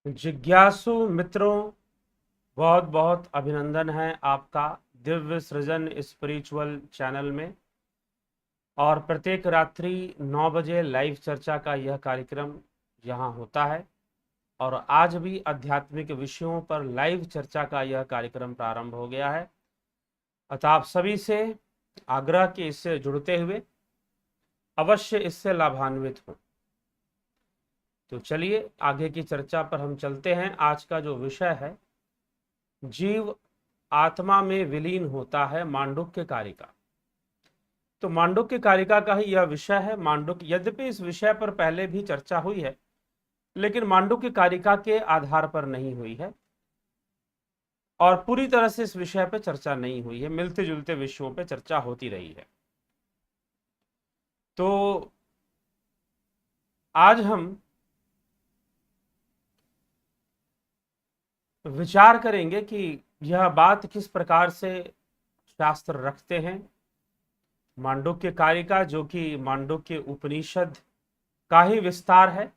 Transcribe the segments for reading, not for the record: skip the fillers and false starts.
जिज्ञासु मित्रों, बहुत बहुत अभिनंदन है आपका दिव्य सृजन स्पिरिचुअल चैनल में। और प्रत्येक रात्रि 9 बजे लाइव चर्चा का यह कार्यक्रम यहाँ होता है और आज भी आध्यात्मिक विषयों पर लाइव चर्चा का यह कार्यक्रम प्रारंभ हो गया है। अतः आप सभी से आग्रह कि इससे जुड़ते हुए अवश्य इससे लाभान्वित हो। तो चलिए आगे की चर्चा पर हम चलते हैं। आज का जो विषय है, जीव आत्मा में विलीन होता है, मांडुक्य कारिका। तो मांडुक्य कारिका का ही यह विषय है। मांडुक्य, यद्यपि इस विषय पर पहले भी चर्चा हुई है, लेकिन मांडुक्य कारिका के आधार पर नहीं हुई है और पूरी तरह से इस विषय पर चर्चा नहीं हुई है। मिलते जुलते विषयों पर चर्चा होती रही है। तो आज हम विचार करेंगे कि यह बात किस प्रकार से शास्त्र रखते हैं। मांडुक्य कारिका, जो कि मांडुक्य उपनिषद का ही विस्तार है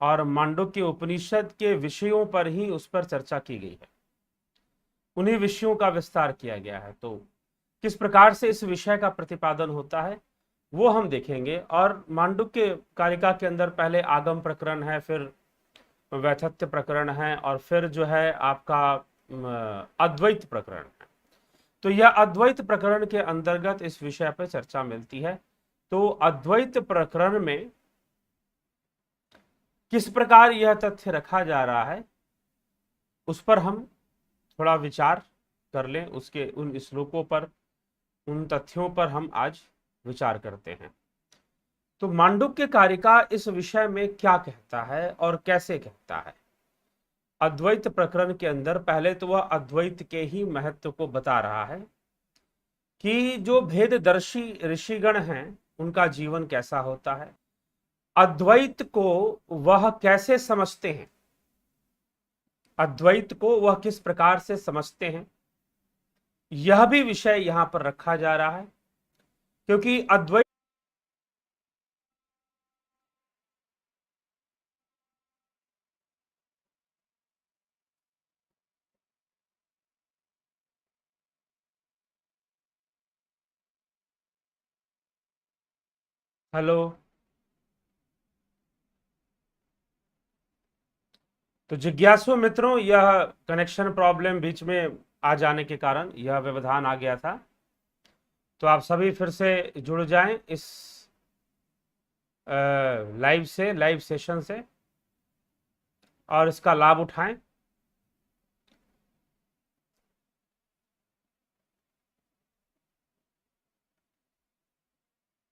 और मांडुक्य उपनिषद के विषयों पर ही उस पर चर्चा की गई है, उन्हीं विषयों का विस्तार किया गया है। तो किस प्रकार से इस विषय का प्रतिपादन होता है वो हम देखेंगे। और मांडुक्य कारिका के अंदर पहले आगम प्रकरण है, फिर वैथत्य प्रकरण है और फिर जो है आपका अद्वैत प्रकरण है। तो यह अद्वैत प्रकरण के अंतर्गत इस विषय पर चर्चा मिलती है। तो अद्वैत प्रकरण में किस प्रकार यह तथ्य रखा जा रहा है उस पर हम थोड़ा विचार कर लें। उसके उन श्लोकों पर, उन तथ्यों पर हम आज विचार करते हैं। तो मांडुक्य कारिका इस विषय में क्या कहता है और कैसे कहता है। अद्वैत प्रकरण के अंदर पहले तो वह अद्वैत के ही महत्व को बता रहा है कि जो भेददर्शी ऋषिगण हैं उनका जीवन कैसा होता है, अद्वैत को वह कैसे समझते हैं, अद्वैत को वह किस प्रकार से समझते हैं, यह भी विषय यहां पर रखा जा रहा है। क्योंकि अद्वैत हेलो। तो जिज्ञासु मित्रों, यह कनेक्शन प्रॉब्लम बीच में आ जाने के कारण यह व्यवधान आ गया था। तो आप सभी फिर से जुड़ जाएं इस लाइव सेशन से और इसका लाभ उठाएं।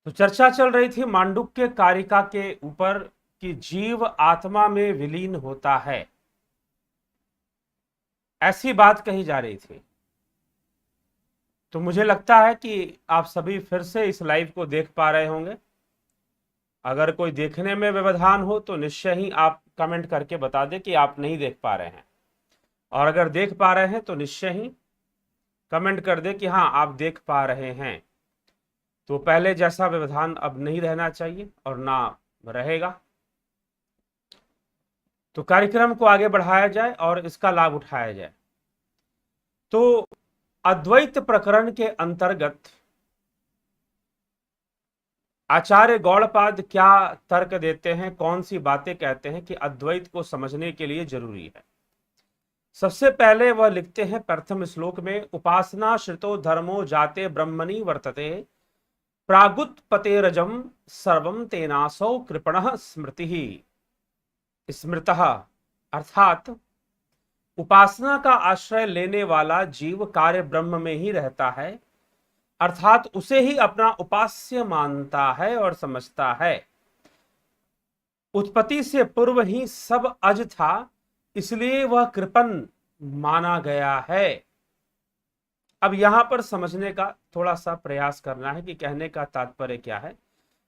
तो चर्चा चल रही थी मांडुक्य कारिका के ऊपर कि जीव आत्मा में विलीन होता है, ऐसी बात कही जा रही थी। तो मुझे लगता है कि आप सभी फिर से इस लाइव को देख पा रहे होंगे। अगर कोई देखने में व्यवधान हो तो निश्चय ही आप कमेंट करके बता दें कि आप नहीं देख पा रहे हैं, और अगर देख पा रहे हैं तो निश्चय ही कमेंट कर दें कि हाँ आप देख पा रहे हैं। तो पहले जैसा व्यवधान अब नहीं रहना चाहिए और ना रहेगा। तो कार्यक्रम को आगे बढ़ाया जाए और इसका लाभ उठाया जाए। तो अद्वैत प्रकरण के अंतर्गत आचार्य गौड़पाद क्या तर्क देते हैं, कौन सी बातें कहते हैं कि अद्वैत को समझने के लिए जरूरी है। सबसे पहले वह लिखते हैं प्रथम श्लोक में, उपासना श्रितो धर्मो जाते ब्रह्मणि वर्तते प्रागुत्पतेरजम सर्वम तेनासौ कृपणः स्मृति स्मृतः। अर्थात उपासना का आश्रय लेने वाला जीव कार्य ब्रह्म में ही रहता है, अर्थात उसे ही अपना उपास्य मानता है और समझता है। उत्पत्ति से पूर्व ही सब अज था, इसलिए वह कृपण माना गया है। अब यहां पर समझने का थोड़ा सा प्रयास करना है कि कहने का तात्पर्य क्या है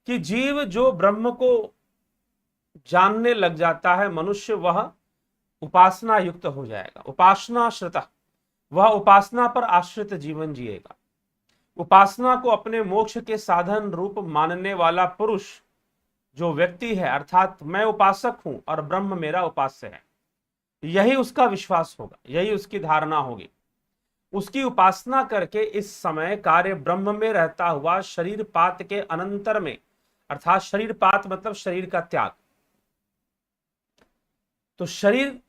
कि जीव जो ब्रह्म को जानने लग जाता है, मनुष्य, वह उपासना युक्त हो जाएगा, उपासना श्रित, वह उपासना पर आश्रित जीवन जिएगा। उपासना को अपने मोक्ष के साधन रूप मानने वाला पुरुष जो व्यक्ति है, अर्थात मैं उपासक हूं और ब्रह्म मेरा उपास्य है, यही उसका विश्वास होगा, यही उसकी धारणा होगी। उसकी उपासना करके इस समय कार्य ब्रह्म में रहता हुआ शरीर पात के अनंतर में, अर्थात शरीर पात मतलब शरीर का त्याग, तो शरीर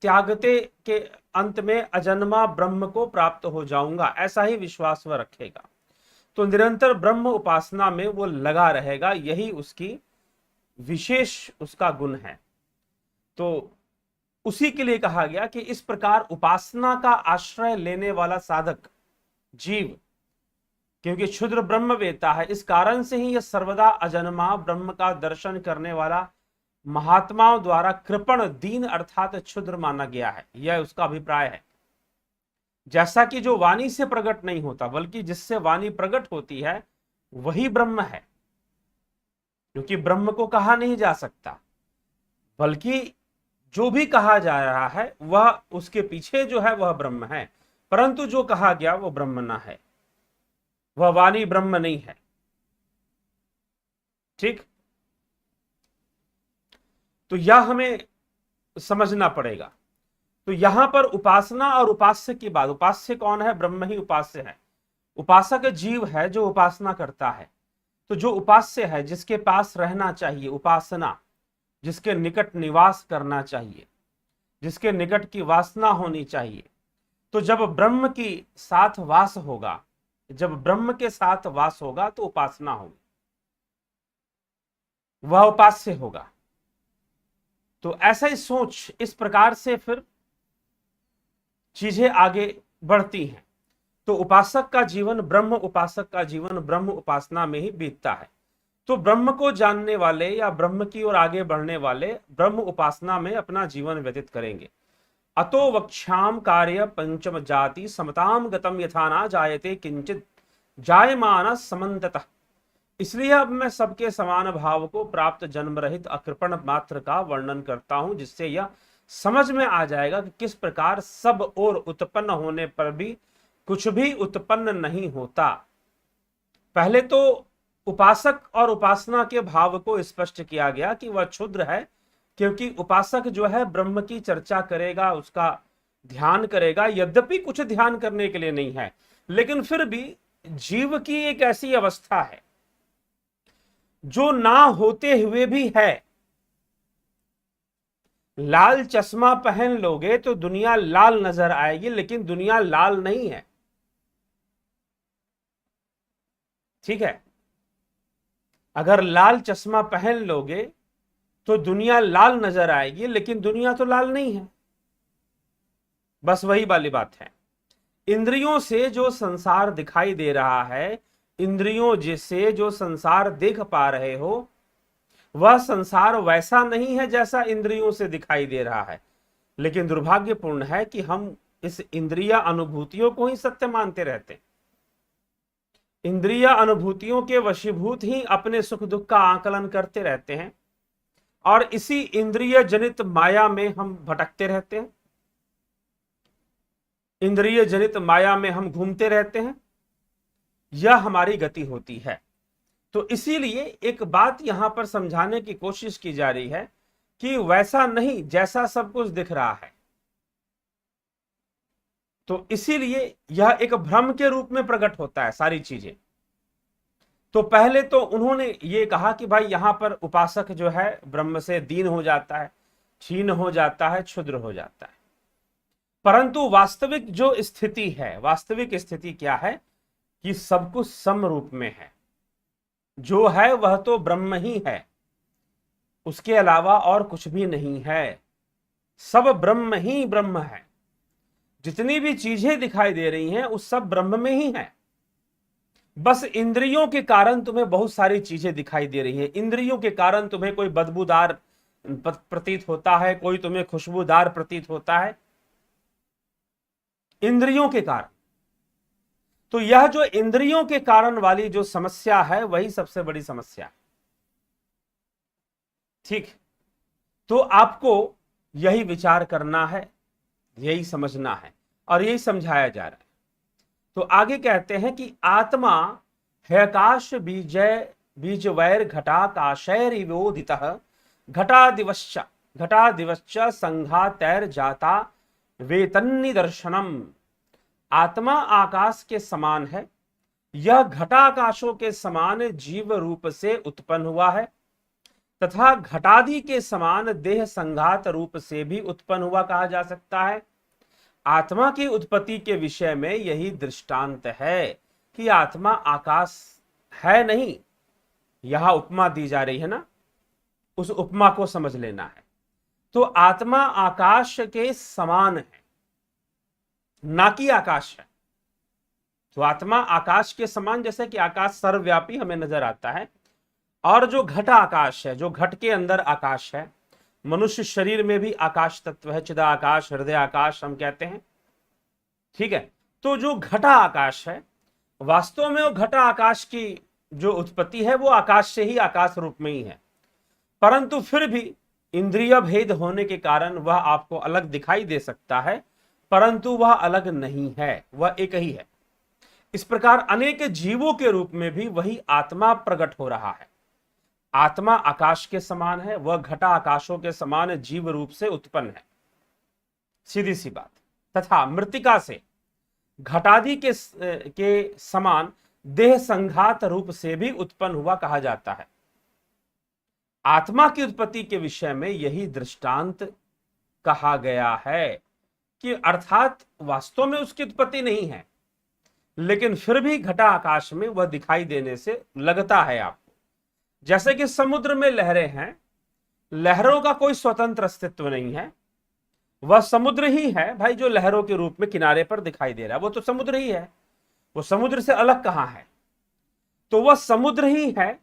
त्यागते के अंत में अजन्मा ब्रह्म को प्राप्त हो जाऊंगा, ऐसा ही विश्वास वह रखेगा। तो निरंतर ब्रह्म उपासना में वो लगा रहेगा, यही उसकी विशेष उसका गुण है। तो उसी के लिए कहा गया कि इस प्रकार उपासना का आश्रय लेने वाला साधक जीव, क्योंकि क्षुद्र ब्रह्म वेता है, इस कारण से ही यह सर्वदा अजन्मा ब्रह्म का दर्शन करने वाला महात्माओं द्वारा कृपण दीन अर्थात क्षुद्र माना गया है, यह उसका अभिप्राय है। जैसा कि जो वाणी से प्रकट नहीं होता, बल्कि जिससे वाणी प्रकट होती है वही ब्रह्म है, क्योंकि ब्रह्म को कहा नहीं जा सकता, बल्कि जो भी कहा जा रहा है वह उसके पीछे जो है वह ब्रह्म है, परंतु जो कहा गया वो ब्रह्म ना है, वह वाणी ब्रह्म नहीं है। ठीक, तो यह हमें समझना पड़ेगा। तो यहां पर उपासना और उपास्य की बात, उपास्य कौन है? ब्रह्म ही उपास्य है। उपासक जीव है जो उपासना करता है। तो जो उपास्य है, जिसके पास रहना चाहिए, उपासना जिसके निकट निवास करना चाहिए, जिसके निकट की वासना होनी चाहिए, तो जब ब्रह्म की साथ वास होगा, जब ब्रह्म के साथ वास होगा तो उपासना होगी, वह उपास्य होगा। तो ऐसा ही सोच, इस प्रकार से फिर चीजें आगे बढ़ती हैं। तो उपासक का जीवन, ब्रह्म उपासक का जीवन ब्रह्म उपासना में ही बीतता है। तो ब्रह्म को जानने वाले या ब्रह्म की ओर आगे बढ़ने वाले ब्रह्म उपासना में अपना जीवन व्यतीत करेंगे। अतो वक्ष्याम कार्य पंचम जाति समताम गतम यथा ना जायते किंचित जायमान समन्ततः। इसलिए अब मैं सबके समान भाव को प्राप्त जन्म रहित अकृपण मात्र का वर्णन करता हूं, जिससे यह समझ में आ जाएगा कि किस प्रकार सब और उत्पन्न होने पर भी कुछ भी उत्पन्न नहीं होता। पहले तो उपासक और उपासना के भाव को स्पष्ट किया गया कि वह क्षुद्र है, क्योंकि उपासक जो है ब्रह्म की चर्चा करेगा, उसका ध्यान करेगा, यद्यपि कुछ ध्यान करने के लिए नहीं है, लेकिन फिर भी जीव की एक ऐसी अवस्था है जो ना होते हुए भी है। लाल चश्मा पहन लोगे तो दुनिया लाल नजर आएगी, लेकिन दुनिया लाल नहीं है। ठीक है, अगर लाल चश्मा पहन लोगे तो दुनिया लाल नजर आएगी, लेकिन दुनिया तो लाल नहीं है। बस वही वाली बात है। इंद्रियों से जो संसार दिखाई दे रहा है, इंद्रियों जिसे जो संसार देख पा रहे हो, वह संसार वैसा नहीं है जैसा इंद्रियों से दिखाई दे रहा है। लेकिन दुर्भाग्यपूर्ण है कि हम इस इंद्रिय अनुभूतियों को ही सत्य मानते रहते हैं। इंद्रिय अनुभूतियों के वशीभूत ही अपने सुख दुख का आकलन करते रहते हैं, और इसी इंद्रिय जनित माया में हम भटकते रहते हैं, इंद्रिय जनित माया में हम घूमते रहते हैं। यह हमारी गति होती है। तो इसीलिए एक बात यहां पर समझाने की कोशिश की जा रही है कि वैसा नहीं जैसा सब कुछ दिख रहा है। तो इसीलिए यह एक भ्रम के रूप में प्रकट होता है सारी चीजें। तो पहले तो उन्होंने ये कहा कि भाई यहां पर उपासक जो है ब्रह्म से दीन हो जाता है, क्षीण हो जाता है, क्षुद्र हो जाता है। परंतु वास्तविक जो स्थिति है, वास्तविक स्थिति क्या है कि सब कुछ सम रूप में है। जो है वह तो ब्रह्म ही है, उसके अलावा और कुछ भी नहीं है। सब ब्रह्म ही ब्रह्म है। जितनी भी चीजें दिखाई दे रही हैं उस सब ब्रह्म में ही है। बस इंद्रियों के कारण तुम्हें बहुत सारी चीजें दिखाई दे रही हैं। इंद्रियों के कारण तुम्हें कोई बदबूदार प्रतीत होता है, कोई तुम्हें खुशबूदार प्रतीत होता है, इंद्रियों के कारण। तो यह जो इंद्रियों के कारण वाली जो समस्या है वही सबसे बड़ी समस्या है। ठीक, तो आपको यही विचार करना है, यही समझना है, और यही समझाया जा रहा है। तो आगे कहते हैं कि आत्मा है आकाश बीजय बीज वैर घटाकाशैरिवोदितः घटादिवश्च घटादिवश्च संघातैर जाता वेतन्निदर्शनम। आत्मा आकाश के समान है, यह घटाकाशों के समान जीव रूप से उत्पन्न हुआ है तथा घटादि के समान देह संघात रूप से भी उत्पन्न हुआ कहा जा सकता है। आत्मा की उत्पत्ति के विषय में यही दृष्टांत है कि आत्मा आकाश है नहीं। यहां उपमा दी जा रही है ना, उस उपमा को समझ लेना है। तो आत्मा आकाश के समान है, ना कि आकाश है। तो आत्मा आकाश के समान, जैसे कि आकाश सर्वव्यापी हमें नजर आता है, और जो घट आकाश है, जो घट के अंदर आकाश है, मनुष्य शरीर में भी आकाश तत्व है, चिदाकाश, हृदय आकाश हम कहते हैं, ठीक है। तो जो घटा आकाश है, वास्तव में वो घटा आकाश की जो उत्पत्ति है वो आकाश से ही, आकाश रूप में ही है, परंतु फिर भी इंद्रिय भेद होने के कारण वह आपको अलग दिखाई दे सकता है, परंतु वह अलग नहीं है, वह एक ही है। इस प्रकार अनेक जीवों के रूप में भी वही आत्मा प्रकट हो रहा है। आत्मा आकाश के समान है, वह घटा आकाशों के समान जीव रूप से उत्पन्न है, सीधी सी बात। तथा मृतिका से घटादि के समान देह संघात रूप से भी उत्पन्न हुआ कहा जाता है। आत्मा की उत्पत्ति के विषय में यही दृष्टांत कहा गया है कि अर्थात वास्तव में उसकी उत्पत्ति नहीं है, लेकिन फिर भी घटा आकाश में वह दिखाई देने से लगता है आपको। जैसे कि समुद्र में लहरें हैं, लहरों का कोई स्वतंत्र अस्तित्व नहीं है, वह समुद्र ही है भाई, जो लहरों के रूप में किनारे पर दिखाई दे रहा है, वो तो समुद्र ही है, वो समुद्र से अलग कहां है। तो वह समुद्र ही है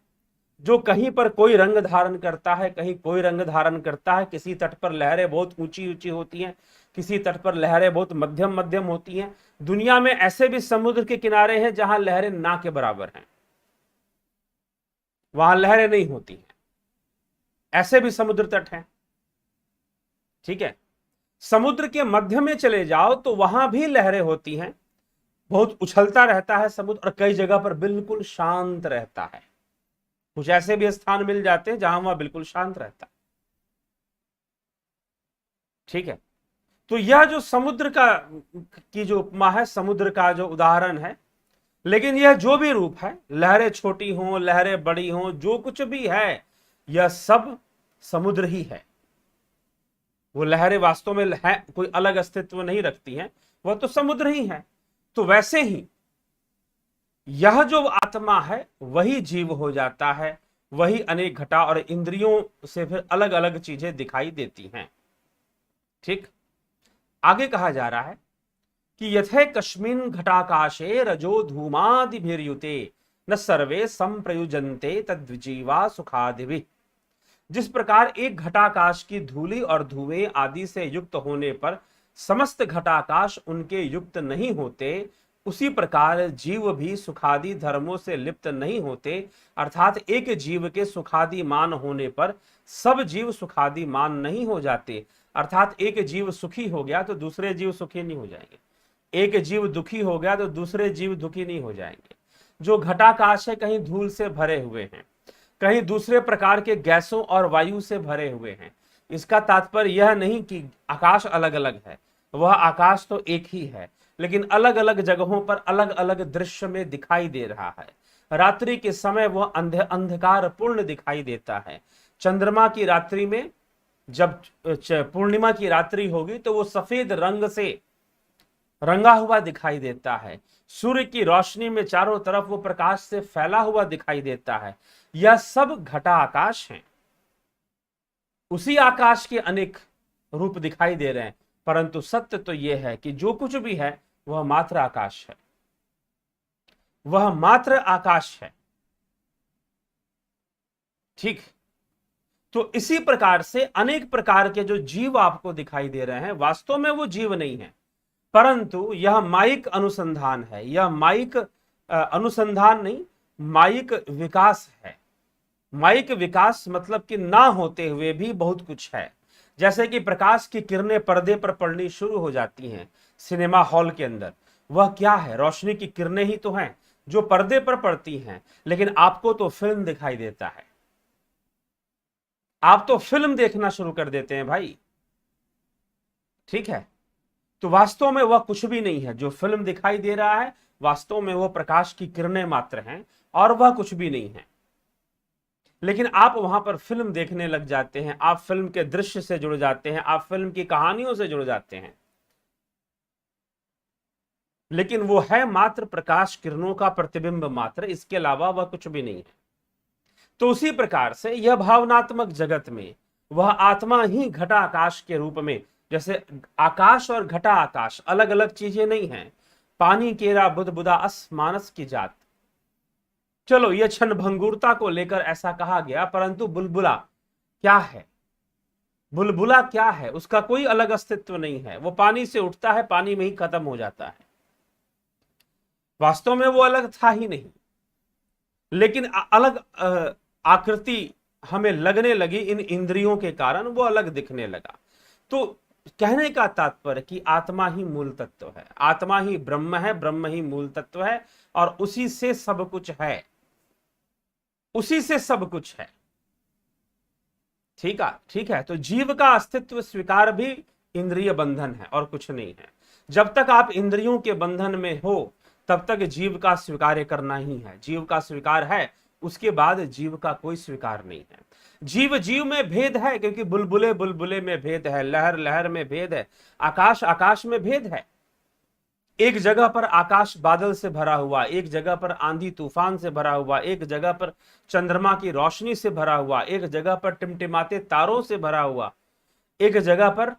जो कहीं पर कोई रंग धारण करता है, कहीं कोई रंग धारण करता है। किसी तट पर लहरें बहुत ऊंची ऊंची होती हैं, किसी तट पर लहरें बहुत मध्यम मध्यम होती हैं। दुनिया में ऐसे भी समुद्र के किनारे हैं जहां लहरें ना के बराबर हैं, वहां लहरें नहीं होती हैं, ऐसे भी समुद्र तट हैं, ठीक है। समुद्र के मध्य में चले जाओ तो वहां भी लहरें होती हैं, बहुत उछलता रहता है समुद्र, और कई जगह पर बिल्कुल शांत रहता है। कुछ ऐसे भी स्थान मिल जाते हैं जहां वह बिल्कुल शांत रहता है, ठीक है। तो यह जो समुद्र की जो उपमा है, समुद्र का जो उदाहरण है, लेकिन यह जो भी रूप है, लहरें छोटी हों, लहरें बड़ी हों, जो कुछ भी है, यह सब समुद्र ही है। वो लहरें वास्तव में है, कोई अलग अस्तित्व नहीं रखती हैं, वह तो समुद्र ही है। तो वैसे ही यह जो आत्मा है वही जीव हो जाता है, वही अनेक घटा और इंद्रियों से फिर अलग अलग चीजें दिखाई देती हैं, ठीक। आगे कहा जा रहा है कि यथे कस्मिन् घटाकाशे रजो धूमादिभिर्युते न सर्वे संप्रयुजन्ते तद्विजीवा सुखादिभिः। जिस प्रकार एक घटाकाश की धूलि और धुएं आदि से युक्त होने पर समस्त घटाकाश उनके युक्त नहीं होते, उसी प्रकार जीव भी सुखादि धर्मों से लिप्त नहीं होते। अर्थात एक जीव के सुखादि मान होने पर सब जीव सुखादि मान नहीं हो जाते। अर्थात एक जीव सुखी हो गया तो दूसरे जीव सुखी नहीं हो जाएंगे, एक जीव दुखी हो गया तो दूसरे जीव दुखी नहीं हो जाएंगे। जो घटाकाश है कहीं धूल से भरे हुए हैं, कहीं दूसरे प्रकार के गैसों और वायु से भरे हुए हैं। इसका तात्पर्य यह नहीं कि आकाश अलग अलग है, वह आकाश तो एक ही है, लेकिन अलग अलग जगहों पर अलग अलग दृश्य में दिखाई दे रहा है। रात्रि के समय वह अंधकार पूर्ण दिखाई देता है। चंद्रमा की रात्रि में जब पूर्णिमा की रात्रि होगी तो वो सफेद रंग से रंगा हुआ दिखाई देता है। सूर्य की रोशनी में चारों तरफ वो प्रकाश से फैला हुआ दिखाई देता है। यह सब घटा आकाश हैं। उसी आकाश के अनेक रूप दिखाई दे रहे हैं, परंतु सत्य तो यह है कि जो कुछ भी है वह मात्र आकाश है, वह मात्र आकाश है, ठीक। तो इसी प्रकार से अनेक प्रकार के जो जीव आपको दिखाई दे रहे हैं, वास्तव में वो जीव नहीं है, परंतु यह माइक अनुसंधान है। यह माइक अनुसंधान नहीं, माइक विकास है। माइक विकास मतलब कि ना होते हुए भी बहुत कुछ है। जैसे कि प्रकाश की किरणें पर्दे पर पड़नी शुरू हो जाती हैं सिनेमा हॉल के अंदर, वह क्या है? रोशनी की किरणें ही तो हैं जो पर्दे पर पड़ती हैं, लेकिन आपको तो फिल्म दिखाई देता है। आप तो फिल्म देखना शुरू कर देते हैं भाई। ठीक है, तो वास्तव में वह कुछ भी नहीं है। जो फिल्म दिखाई दे रहा है वास्तव में वो प्रकाश की किरणें मात्र हैं और वह कुछ भी नहीं है। लेकिन आप वहां पर फिल्म देखने लग जाते हैं, आप फिल्म के दृश्य से जुड़ जाते हैं, आप फिल्म की कहानियों से जुड़ जाते हैं, लेकिन वो है मात्र प्रकाश किरणों का प्रतिबिंब मात्र, इसके अलावा वह कुछ भी नहीं है। तो उसी प्रकार से यह भावनात्मक जगत में वह आत्मा ही घटा आकाश के रूप में, जैसे आकाश और घटा आकाश अलग अलग चीजें नहीं हैं। पानी केरा बुध बुदा अस मानस की जात। चलो यह क्षण भंगुरता को लेकर ऐसा कहा गया, परंतु बुलबुला क्या है? बुलबुला क्या है? उसका कोई अलग अस्तित्व नहीं है। वो पानी से उठता है, पानी में ही खत्म हो जाता है। वास्तव में वो अलग था ही नहीं, लेकिन अलग आकृति हमें लगने लगी इन इंद्रियों के कारण, वो अलग दिखने लगा। तो कहने का तात्पर्य कि आत्मा ही मूल तत्व है, आत्मा ही ब्रह्म है, ब्रह्म ही मूल तत्व है और उसी से सब कुछ है, उसी से सब कुछ है। ठीक है। तो जीव का अस्तित्व स्वीकार भी इंद्रिय बंधन है और कुछ नहीं है। जब तक आप इंद्रियों के बंधन में हो तब तक जीव का स्वीकार करना ही है। जीव का स्वीकार है, उसके बाद जीव का कोई स्वीकार नहीं है। जीव जीव में भेद है, क्योंकि बुलबुले बुलबुले में भेद है, लहर लहर में भेद है, आकाश आकाश में भेद है। एक जगह पर आकाश बादल से भरा हुआ, एक जगह पर आंधी तूफान से भरा हुआ, एक जगह पर चंद्रमा की रोशनी से भरा हुआ, एक जगह पर टिमटिमाते तारों से भरा हुआ, एक जगह पर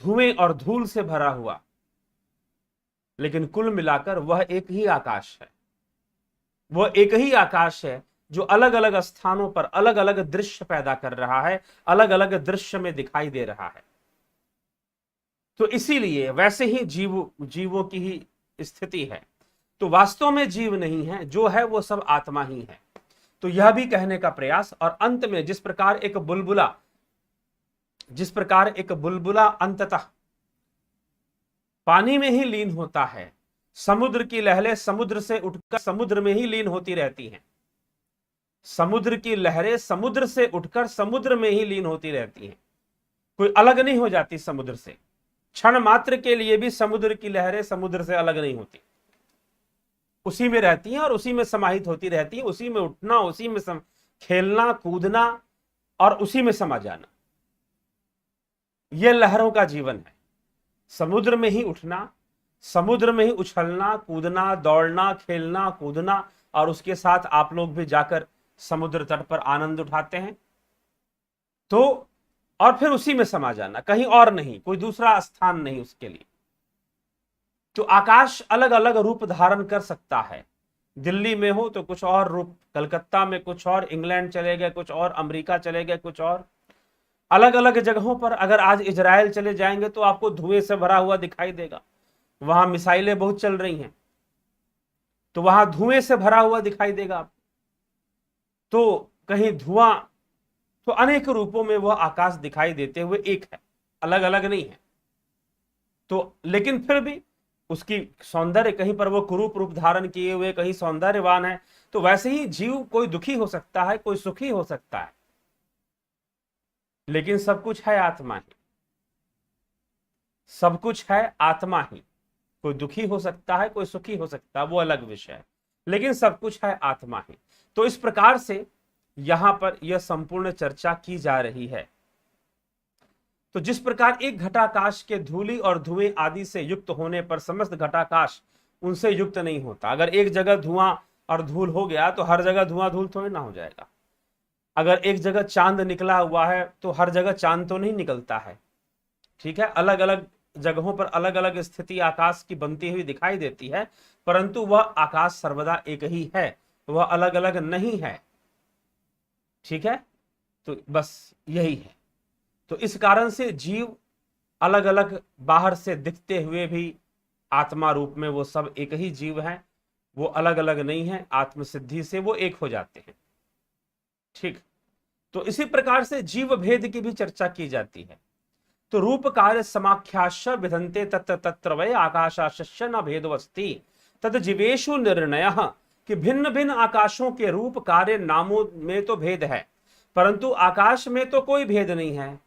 धुएं और धूल से भरा हुआ, लेकिन कुल मिलाकर वह एक ही आकाश है। वह एक ही आकाश है जो अलग अलग स्थानों पर अलग अलग दृश्य पैदा कर रहा है, अलग अलग दृश्य में दिखाई दे रहा है। तो इसीलिए वैसे ही जीवों की ही स्थिति है। तो वास्तव में जीव नहीं है, जो है वो सब आत्मा ही है। तो यह भी कहने का प्रयास, और अंत में जिस प्रकार एक बुलबुला अंततः पानी में ही लीन होता है, समुद्र की लहरें समुद्र से उठकर समुद्र में ही लीन होती रहती हैं। समुद्र की लहरें समुद्र से उठकर समुद्र में ही लीन होती रहती हैं, कोई अलग नहीं हो जाती समुद्र से। क्षण मात्र के लिए भी समुद्र की लहरें समुद्र से अलग नहीं होती, उसी में रहती हैं और उसी में समाहित होती रहती हैं, उसी में उठना, उसी में खेलना कूदना और उसी में समा जाना, यह लहरों का जीवन है। समुद्र में ही उठना, समुद्र में ही उछलना कूदना, दौड़ना खेलना कूदना, और उसके साथ आप लोग भी जाकर समुद्र तट पर आनंद उठाते हैं। तो और फिर उसी में समा जाना, कहीं और नहीं, कोई दूसरा स्थान नहीं उसके लिए। तो आकाश अलग अलग रूप धारण कर सकता है। दिल्ली में हो तो कुछ और रूप, कलकत्ता में कुछ और, इंग्लैंड चले गए कुछ और, अमेरिका चले गए कुछ और, अलग अलग जगहों पर। अगर आज इजराइल चले जाएंगे तो आपको धुएं से भरा हुआ दिखाई देगा, वहां मिसाइलें बहुत चल रही हैं, तो वहां धुएं से भरा हुआ दिखाई देगा आपको। तो कहीं धुआं, तो अनेक रूपों में वह आकाश दिखाई देते हुए एक है, अलग अलग नहीं है। तो लेकिन फिर भी उसकी सौंदर्य, कहीं पर वो कुरूप रूप धारण किए हुए, कहीं सौंदर्यवान है। तो वैसे ही जीव कोई दुखी हो सकता है, कोई सुखी हो सकता है, लेकिन सब कुछ है आत्मा ही, सब कुछ है आत्मा ही। कोई दुखी हो सकता है, कोई सुखी हो सकता है, वो अलग विषय है, लेकिन सब कुछ है आत्मा ही। तो इस प्रकार से यहां पर यह संपूर्ण चर्चा की जा रही है। तो जिस प्रकार एक घटाकाश के धूलि और धुएं आदि से युक्त होने पर समस्त घटाकाश उनसे युक्त नहीं होता। अगर एक जगह धुआं और धूल हो गया तो हर जगह धुआं धूल थोड़ी ना हो जाएगा। अगर एक जगह चांद निकला हुआ है तो हर जगह चांद तो नहीं निकलता है। ठीक है, अलग अलग जगहों पर अलग अलग स्थिति आकाश की बनती हुई दिखाई देती है, परंतु वह आकाश सर्वदा एक ही है, वह अलग अलग नहीं है। ठीक है, तो बस यही है। तो इस कारण से जीव अलग अलग बाहर से दिखते हुए भी आत्मा रूप में वो सब एक ही जीव है, वो अलग अलग नहीं है। आत्मसिद्धि से वो एक हो जाते हैं। ठीक, तो इसी प्रकार से जीव भेद की भी चर्चा की जाती है। तो रूप कार्य समाख्याश्च विधंते तत्र तत्र वै आकाशाश्च न भेदोऽस्ति। तद जीवेषु निर्णयः, कि भिन्न भिन्न आकाशों के रूप कार्य नामों में तो भेद है, परंतु आकाश में तो कोई भेद नहीं है।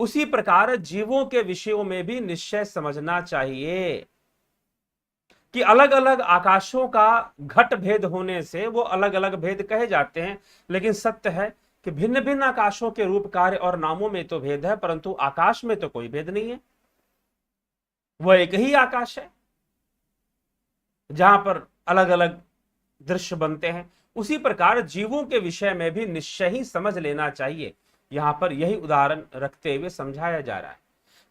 उसी प्रकार जीवों के विषयों में भी निश्चय समझना चाहिए कि अलग अलग आकाशों का घट भेद होने से वो अलग अलग भेद कहे जाते हैं, लेकिन सत्य है कि भिन्न भिन्न आकाशों के रूप कार्य और नामों में तो भेद है, परंतु आकाश में तो कोई भेद नहीं है। वह एक ही आकाश है जहां पर अलग अलग दृश्य बनते हैं। उसी प्रकार जीवों के विषय में भी निश्चय ही समझ लेना चाहिए। यहां पर यही उदाहरण रखते हुए समझाया जा रहा है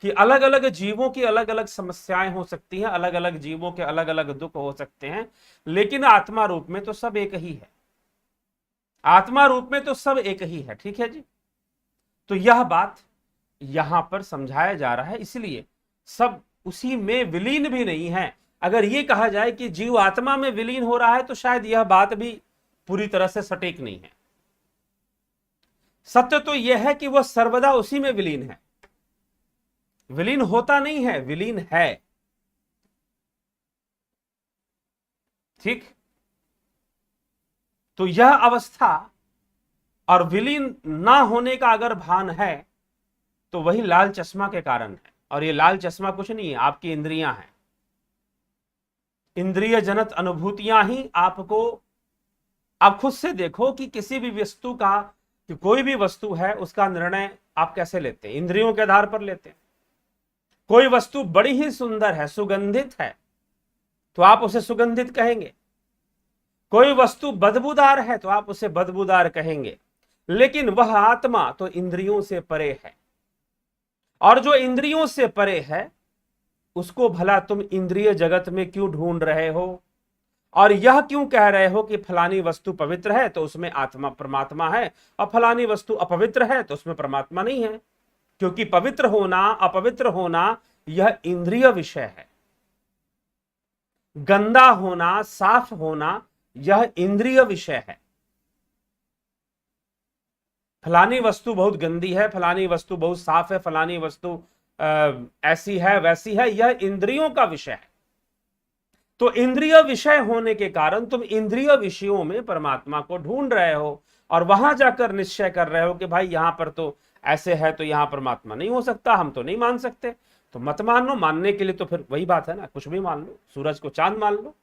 कि अलग अलग जीवों की अलग अलग समस्याएं हो सकती हैं, अलग अलग जीवों के अलग अलग दुख हो सकते हैं, लेकिन आत्मा रूप में तो सब एक ही है। आत्मा रूप में तो सब एक ही है। ठीक है जी। तो यह बात यहां पर समझाया जा रहा है, इसलिए सब उसी में विलीन भी नहीं है। अगर यह कहा जाए कि जीव आत्मा में विलीन हो रहा है तो शायद यह बात भी पूरी तरह से सटीक नहीं है। सत्य तो यह है कि वह सर्वदा उसी में विलीन है। विलीन होता नहीं है, विलीन है। ठीक। तो यह अवस्था और विलीन ना होने का अगर भान है तो वही लाल चश्मा के कारण है। और ये लाल चश्मा कुछ नहीं है, आपकी इंद्रियां हैं। इंद्रिय जनत अनुभूतियां ही आपको, आप खुद से देखो कि किसी भी वस्तु का, कि कोई भी वस्तु है उसका निर्णय आप कैसे लेते हैं? इंद्रियों के आधार पर लेते हैं। कोई वस्तु बड़ी ही सुंदर है, सुगंधित है, तो आप उसे सुगंधित कहेंगे। कोई वस्तु बदबूदार है तो आप उसे बदबूदार कहेंगे। लेकिन वह आत्मा तो इंद्रियों से परे है, और जो इंद्रियों से परे है उसको भला तुम इंद्रिय जगत में क्यों ढूंढ रहे हो? और यह क्यों कह रहे हो कि फलानी वस्तु पवित्र है तो उसमें आत्मा परमात्मा है, और फलानी वस्तु अपवित्र है तो उसमें परमात्मा नहीं है? क्योंकि पवित्र होना अपवित्र होना यह इंद्रिय विषय है। गंदा होना साफ होना यह इंद्रिय विषय है। फलानी वस्तु बहुत गंदी है, फलानी वस्तु बहुत साफ है, फलानी वस्तु ऐसी है वैसी है, यह इंद्रियों का विषय है। तो इंद्रिय विषय होने के कारण तुम इंद्रिय विषयों में परमात्मा को ढूंढ रहे हो, और वहां जाकर निश्चय कर रहे हो कि भाई यहां पर तो ऐसे है तो यहां परमात्मा नहीं हो सकता, हम तो नहीं मान सकते। तो मत मान लो। मानने के लिए तो फिर वही बात है ना, कुछ भी मान लो। सूरज को चांद मान लो,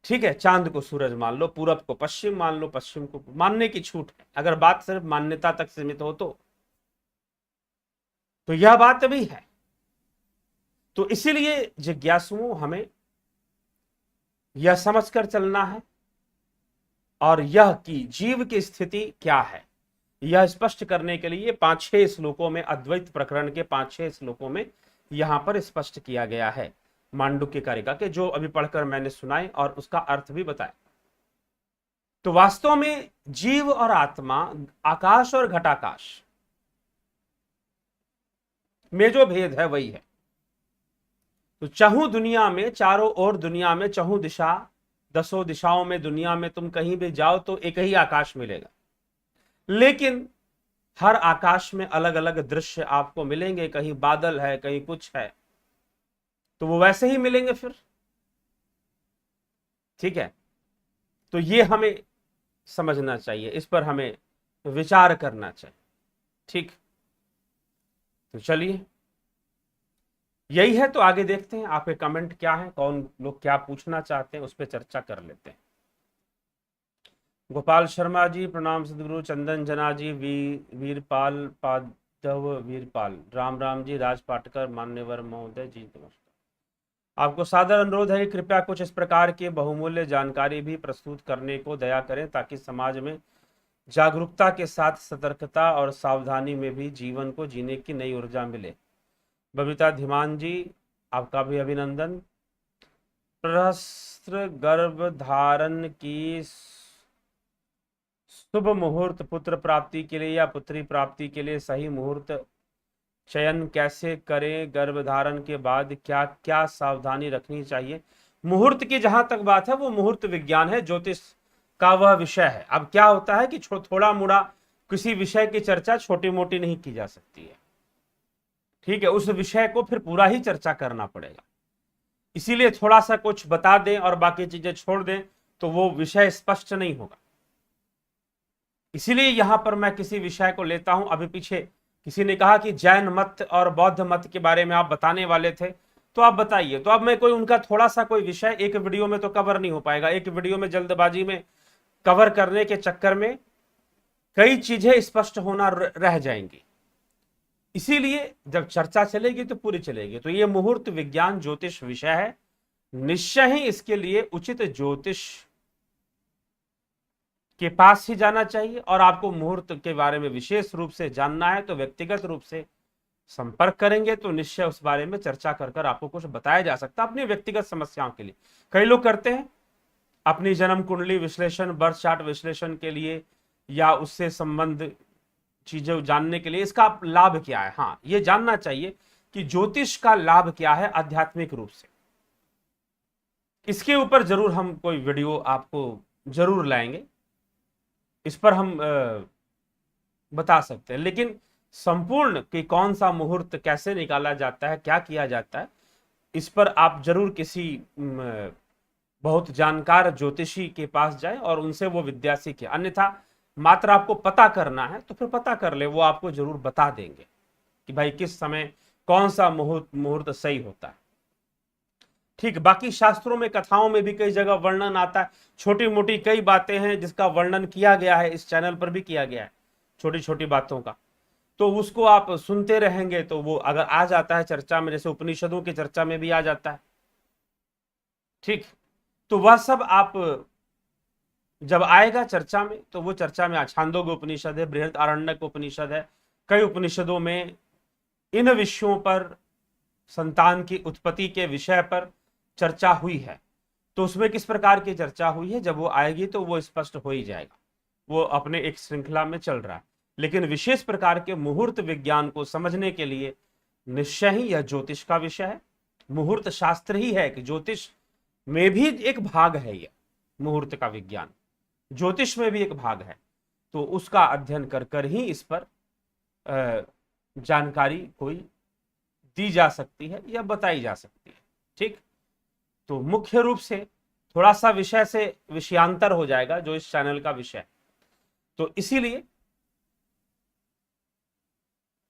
ठीक है, चांद को सूरज मान लो, पूरब को पश्चिम मान लो, पश्चिम को, मानने की छूट है। अगर बात सिर्फ मान्यता तक सीमित हो तो यह बात भी है। तो इसीलिए जिज्ञासुओं हमें यह समझकर चलना है, और यह कि जीव की स्थिति क्या है यह स्पष्ट करने के लिए 5-6 श्लोकों में, अद्वैत प्रकरण के 5-6 श्लोकों में यहां पर स्पष्ट किया गया है मांडुक्य कारिका के, जो अभी पढ़कर मैंने सुनाए और उसका अर्थ भी बताया। तो वास्तव में जीव और आत्मा, आकाश और घटाकाश में जो भेद है वही है। तो चहुं दुनिया में, चारों ओर दुनिया में, चहुं दिशा, 10 दिशाओं में दुनिया में तुम कहीं भी जाओ तो एक ही आकाश मिलेगा, लेकिन हर आकाश में अलग अलग दृश्य आपको मिलेंगे। कहीं बादल है, कहीं कुछ है, तो वो वैसे ही मिलेंगे फिर। ठीक है। तो ये हमें समझना चाहिए, इस पर हमें विचार करना चाहिए। ठीक। तो चलिए यही है। तो आगे देखते हैं आपके कमेंट क्या है, कौन लोग क्या पूछना चाहते हैं, उस पर चर्चा कर लेते हैं। गोपाल शर्मा जी प्रणाम सदगुरु। चंदन जना जी, वीरपाल पादव वीरपाल, राम राम जी। राज पाटकर मान्यवर महोदय जी नमस्कार। आपको सादर अनुरोध है कि कृपया कुछ इस प्रकार की बहुमूल्य जानकारी भी प्रस्तुत करने को दया करें, ताकि समाज में जागरूकता के साथ सतर्कता और सावधानी में भी जीवन को जीने की नई ऊर्जा मिले। बबीता धीमान जी, आपका भी अभिनंदन। प्रहस्त्र गर्भ धारण की शुभ मुहूर्त पुत्र प्राप्ति के लिए या पुत्री प्राप्ति के लिए सही मुहूर्त चयन कैसे करें? गर्भधारण के बाद क्या क्या सावधानी रखनी चाहिए? मुहूर्त की जहां तक बात है वो मुहूर्त विज्ञान है, ज्योतिष का वह विषय है। अब क्या होता है कि थोड़ा मोड़ा किसी विषय की चर्चा छोटी मोटी नहीं की जा सकती है। ठीक है, उस विषय को फिर पूरा ही चर्चा करना पड़ेगा। इसीलिए थोड़ा सा कुछ बता दें और बाकी चीजें छोड़ दें तो वो विषय स्पष्ट नहीं होगा। इसीलिए यहां पर मैं किसी विषय को लेता हूं। अभी पीछे किसी ने कहा कि जैन मत और बौद्ध मत के बारे में आप बताने वाले थे, तो आप बताइए। तो अब मैं कोई उनका थोड़ा सा कोई विषय एक वीडियो में तो कवर नहीं हो पाएगा। एक वीडियो में जल्दबाजी में कवर करने के चक्कर में कई चीजें स्पष्ट होना रह जाएंगी। इसीलिए जब चर्चा चलेगी तो पूरी चलेगी। तो ये मुहूर्त विज्ञान ज्योतिष विषय है। निश्चय ही इसके लिए उचित ज्योतिष के पास ही जाना चाहिए। और आपको मुहूर्त के बारे में विशेष रूप से जानना है तो व्यक्तिगत रूप से संपर्क करेंगे तो निश्चय उस बारे में चर्चा कर आपको कुछ बताया जा सकता है अपनी व्यक्तिगत समस्याओं के लिए। कई लोग करते हैं अपनी जन्म कुंडली विश्लेषण, बर्थ चार्ट विश्लेषण के लिए या उससे संबंध चीजें जानने के लिए। इसका लाभ क्या है? हाँ, ये जानना चाहिए कि ज्योतिष का लाभ क्या है आध्यात्मिक रूप से। इसके ऊपर जरूर हम कोई वीडियो आपको जरूर लाएंगे, इस पर हम बता सकते हैं। लेकिन संपूर्ण कि कौन सा मुहूर्त कैसे निकाला जाता है, क्या किया जाता है, इस पर आप जरूर किसी बहुत जानकार ज्योतिषी के पास जाए और उनसे वो विद्या सीखे। अन्यथा मात्र आपको पता करना है तो फिर पता कर ले, वो आपको जरूर बता देंगे कि भाई किस समय कौन सा मुहूर्त सही होता है। ठीक, बाकी शास्त्रों में कथाओं में भी कई जगह वर्णन आता है। छोटी मोटी कई बातें हैं जिसका वर्णन किया गया है, इस चैनल पर भी किया गया है छोटी छोटी बातों का। तो उसको आप सुनते रहेंगे तो वो अगर आ जाता है चर्चा में, जैसे उपनिषदों की चर्चा में भी आ जाता है। ठीक, तो वह सब आप जब आएगा चर्चा में तो वो चर्चा में छांदोग्य उपनिषद है, बृहदारण्यक उपनिषद है, कई उपनिषदों में इन विषयों पर, संतान की उत्पत्ति के विषय पर चर्चा हुई है। तो उसमें किस प्रकार की चर्चा हुई है, जब वो आएगी तो वो स्पष्ट हो ही जाएगा। वो अपने एक श्रृंखला में चल रहा है। लेकिन विशेष प्रकार के मुहूर्त विज्ञान को समझने के लिए निश्चय ही यह ज्योतिष का विषय है। मुहूर्त शास्त्र ही है कि ज्योतिष में भी एक भाग है, यह मुहूर्त का विज्ञान ज्योतिष में भी एक भाग है। तो उसका अध्ययन कर कर ही इस पर जानकारी कोई दी जा सकती है या बताई जा सकती है। ठीक, तो मुख्य रूप से थोड़ा सा विषय से विषयांतर हो जाएगा जो इस चैनल का विषय। तो इसीलिए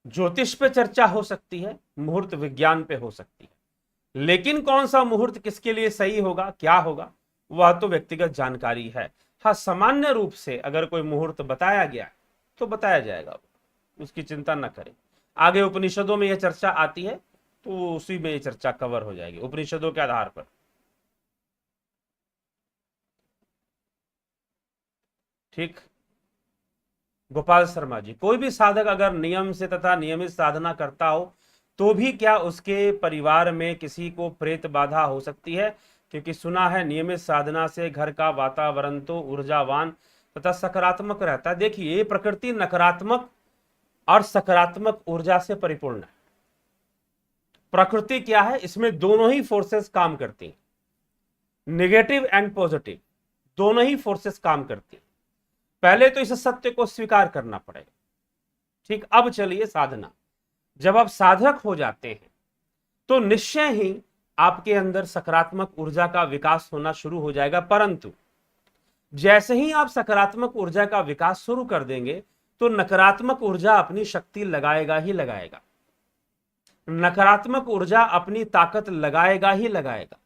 ज्योतिष पे चर्चा हो सकती है, मुहूर्त विज्ञान पे हो सकती है। लेकिन कौन सा मुहूर्त किसके लिए सही होगा, क्या होगा, वह तो व्यक्तिगत जानकारी है। हाँ, सामान्य रूप से अगर कोई मुहूर्त बताया गया तो बताया जाएगा, उसकी चिंता न करें। आगे उपनिषदों में यह चर्चा आती है तो उसी में यह चर्चा कवर हो जाएगी उपनिषदों के आधार पर। ठीक, गोपाल शर्मा जी, कोई भी साधक अगर नियम से तथा नियमित साधना करता हो तो भी क्या उसके परिवार में किसी को प्रेत बाधा हो सकती है? क्योंकि सुना है नियमित साधना से घर का वातावरण तो ऊर्जावान तथा सकारात्मक रहता है। देखिए, ये प्रकृति नकारात्मक और सकारात्मक ऊर्जा से परिपूर्ण है। प्रकृति क्या है, इसमें दोनों ही फोर्सेस काम करती हैं, नेगेटिव एंड पॉजिटिव दोनों ही फोर्सेस काम करती हैं। पहले तो इस सत्य को स्वीकार करना पड़ेगा। ठीक, अब चलिए साधना। जब आप साधक हो जाते हैं तो निश्चय ही आपके अंदर सकारात्मक ऊर्जा का विकास होना शुरू हो जाएगा। परंतु जैसे ही आप सकारात्मक ऊर्जा का विकास शुरू कर देंगे तो नकारात्मक ऊर्जा अपनी शक्ति लगाएगा ही लगाएगा, नकारात्मक ऊर्जा अपनी ताकत लगाएगा ही लगाएगा।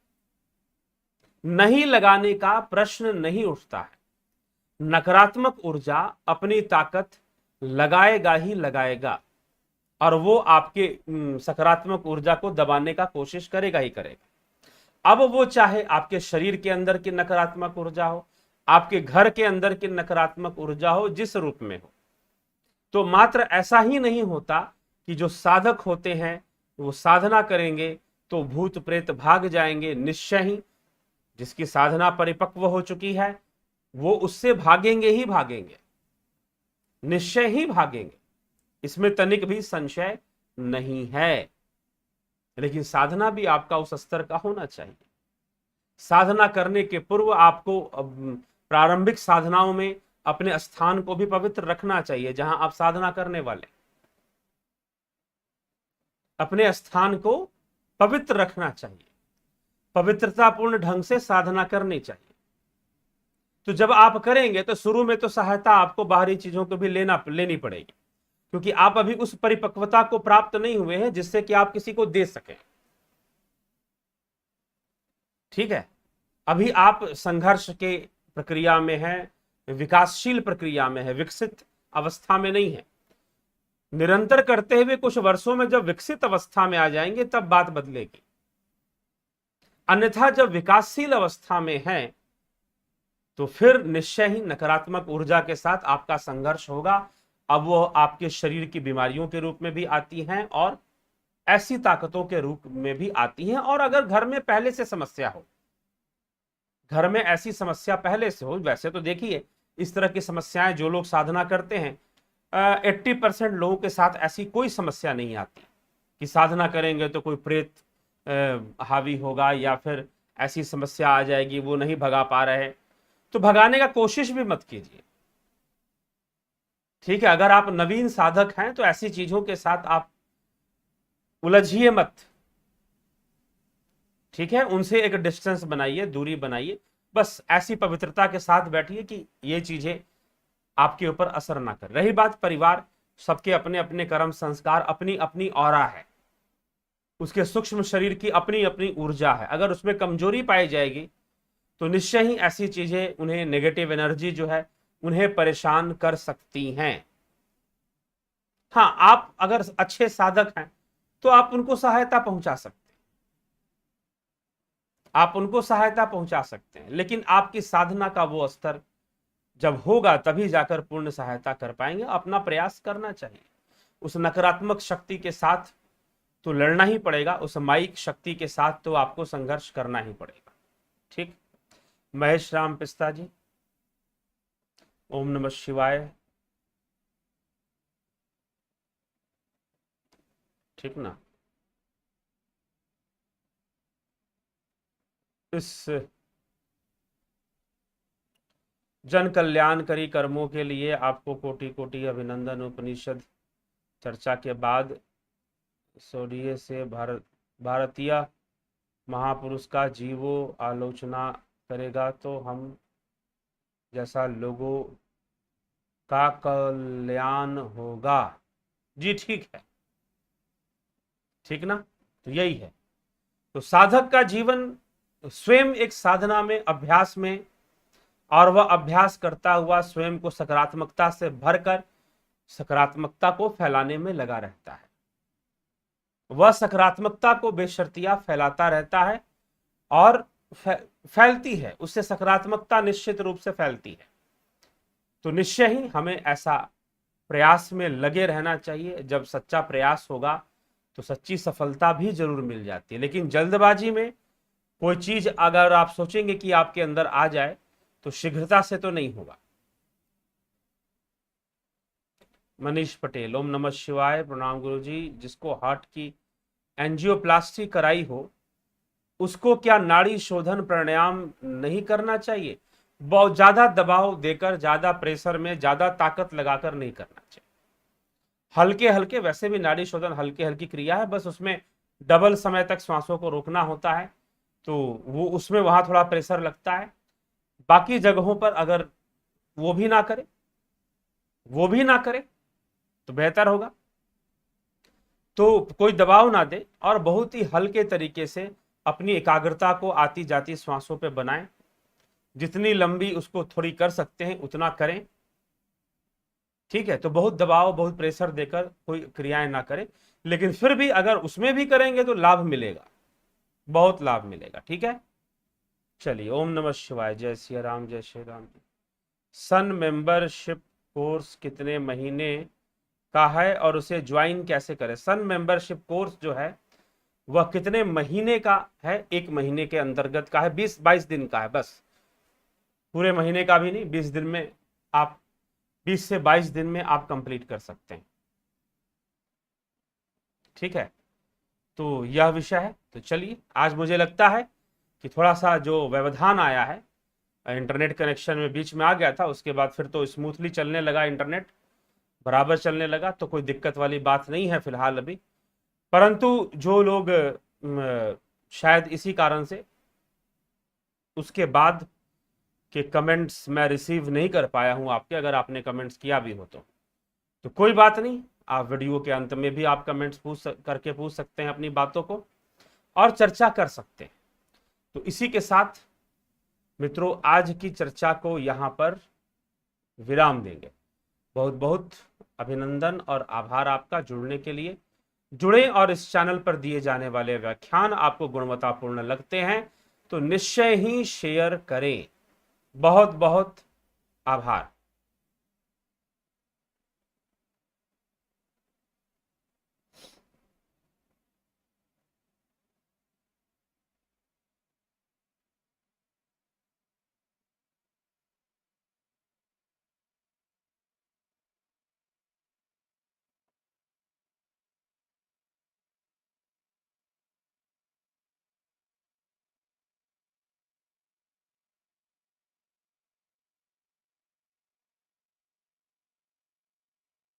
नहीं लगाने का प्रश्न नहीं उठता है। नकारात्मक ऊर्जा अपनी ताकत लगाएगा ही लगाएगा और वो आपके सकारात्मक ऊर्जा को दबाने का कोशिश करेगा ही करेगा। अब वो चाहे आपके शरीर के अंदर की नकारात्मक ऊर्जा हो, आपके घर के अंदर की नकारात्मक ऊर्जा हो, जिस रूप में हो। तो मात्र ऐसा ही नहीं होता कि जो साधक होते हैं वो साधना करेंगे तो भूत प्रेत भाग जाएंगे। निश्चय ही जिसकी साधना परिपक्व हो चुकी है वो उससे भागेंगे ही भागेंगे, निश्चय ही भागेंगे, इसमें तनिक भी संशय नहीं है। लेकिन साधना भी आपका उस स्तर का होना चाहिए। साधना करने के पूर्व आपको प्रारंभिक साधनाओं में अपने स्थान को भी पवित्र रखना चाहिए। जहां आप साधना करने वाले, अपने स्थान को पवित्र रखना चाहिए। पवित्रतापूर्ण ढंग से साधना करनी चाहिए। तो जब आप करेंगे तो शुरू में तो सहायता आपको बाहरी चीजों को भी लेनी पड़ेगी, क्योंकि आप अभी उस परिपक्वता को प्राप्त नहीं हुए हैं जिससे कि आप किसी को दे सकें। ठीक है, अभी आप संघर्ष के प्रक्रिया में हैं, विकासशील प्रक्रिया में है, विकसित अवस्था में नहीं है। निरंतर करते हुए कुछ वर्षों में जब विकसित अवस्था में आ जाएंगे तब बात बदलेगी। अन्यथा जब विकासशील अवस्था में है तो फिर निश्चय ही नकारात्मक ऊर्जा के साथ आपका संघर्ष होगा। अब वो आपके शरीर की बीमारियों के रूप में भी आती हैं और ऐसी ताकतों के रूप में भी आती हैं। और अगर घर में पहले से समस्या हो, घर में ऐसी समस्या पहले से हो, वैसे तो देखिए इस तरह की समस्याएं जो लोग साधना करते हैं 80% लोगों के साथ ऐसी कोई समस्या नहीं आती कि साधना करेंगे तो कोई प्रेत हावी होगा या फिर ऐसी समस्या आ जाएगी वो नहीं भगा पा रहे। तो भगाने का कोशिश भी मत कीजिए। ठीक है, अगर आप नवीन साधक हैं तो ऐसी चीजों के साथ आप उलझिए मत। ठीक है, उनसे एक डिस्टेंस बनाइए, दूरी बनाइए। बस ऐसी पवित्रता के साथ बैठिए कि ये चीजें आपके ऊपर असर ना कर। रही बात परिवार, सबके अपने अपने कर्म संस्कार, अपनी अपनी ऑरा है, उसके सूक्ष्म शरीर की अपनी अपनी ऊर्जा है। अगर उसमें कमजोरी पाई जाएगी तो निश्चय ही ऐसी चीजें उन्हें, नेगेटिव एनर्जी जो है उन्हें परेशान कर सकती हैं। हाँ, आप अगर अच्छे साधक हैं तो आप उनको सहायता पहुंचा सकते हैं, आप उनको सहायता पहुंचा सकते हैं, लेकिन आपकी साधना का वो स्तर जब होगा तभी जाकर पूर्ण सहायता कर पाएंगे। अपना प्रयास करना चाहिए। उस नकारात्मक शक्ति के साथ तो लड़ना ही पड़ेगा, उस माइक शक्ति के साथ तो आपको संघर्ष करना ही पड़ेगा। ठीक, महेश राम पिस्ता जी, ओम नमः शिवाय। ठीक ना, इस जन कल्याणकारी कर्मों के लिए आपको कोटि कोटि अभिनंदन। उपनिषद चर्चा के बाद सोडिये से भारतीय महापुरुष का जीवो आलोचना करेगा तो हम जैसा लोगों का कल्याण होगा। जी ठीक है, ठीक ना, तो यही है। तो साधक का जीवन स्वयं एक साधना में, अभ्यास में, और वह अभ्यास करता हुआ स्वयं को सकारात्मकता से भरकर सकारात्मकता को फैलाने में लगा रहता है। वह सकारात्मकता को बेशर्तिया फैलाता रहता है और फैलती है, उससे सकारात्मकता निश्चित रूप से फैलती है। तो निश्चय ही हमें ऐसा प्रयास में लगे रहना चाहिए। जब सच्चा प्रयास होगा तो सच्ची सफलता भी जरूर मिल जाती है। लेकिन जल्दबाजी में कोई चीज अगर आप सोचेंगे कि आपके अंदर आ जाए तो शीघ्रता से तो नहीं होगा। मनीष पटेल, ओम नमः शिवाय, प्रणाम गुरुजी। जिसको हार्ट की एंजियोप्लास्टी कराई हो उसको क्या नाड़ी शोधन प्राणायाम नहीं करना चाहिए? बहुत ज्यादा दबाव देकर, ज्यादा प्रेशर में, ज्यादा ताकत लगाकर नहीं करना चाहिए। हल्के हल्के, वैसे भी नाड़ी शोधन हल्के हल्की क्रिया है, बस उसमें डबल समय तक श्वासों को रोकना होता है, तो वो उसमें वहां थोड़ा प्रेशर लगता है। बाकी जगहों पर अगर वो भी ना करे तो बेहतर होगा। तो कोई दबाव ना दे और बहुत ही हल्के तरीके से अपनी एकाग्रता को आती जाती श्वासों पे बनाएं। जितनी लंबी उसको थोड़ी कर सकते हैं उतना करें। ठीक है, तो बहुत दबाव, बहुत प्रेशर देकर कोई क्रियाएं ना करें, लेकिन फिर भी अगर उसमें भी करेंगे तो लाभ मिलेगा, बहुत लाभ मिलेगा। ठीक है, चलिए, ओम नमः शिवाय, जय श्री राम, जय श्री राम। सन मेंबरशिप कोर्स कितने महीने का है और उसे ज्वाइन कैसे करें? सन मेंबरशिप कोर्स जो है वह कितने महीने का है? 1 महीने के अंतर्गत का है, 20-22 दिन का है, बस पूरे महीने का भी नहीं। 20 दिन में आप, 20 से 22 दिन में आप कंप्लीट कर सकते हैं। ठीक है, तो यह विषय है। तो चलिए, आज मुझे लगता है कि थोड़ा सा जो व्यवधान आया है, इंटरनेट कनेक्शन में बीच में आ गया था, उसके बाद फिर तो स्मूथली चलने लगा, इंटरनेट बराबर चलने लगा, तो कोई दिक्कत वाली बात नहीं है फिलहाल अभी। परंतु जो लोग शायद इसी कारण से उसके बाद के कमेंट्स मैं रिसीव नहीं कर पाया हूं आपके, अगर आपने कमेंट्स किया भी हो तो कोई बात नहीं, आप वीडियो के अंत में भी आप कमेंट्स करके पूछ सकते हैं अपनी बातों को और चर्चा कर सकते हैं। तो इसी के साथ मित्रों आज की चर्चा को यहां पर विराम देंगे। बहुत बहुत अभिनंदन और आभार आपका जुड़ने के लिए। जुड़े और इस चैनल पर दिए जाने वाले व्याख्यान आपको गुणवत्तापूर्ण लगते हैं तो निश्चय ही शेयर करें। बहुत बहुत आभार।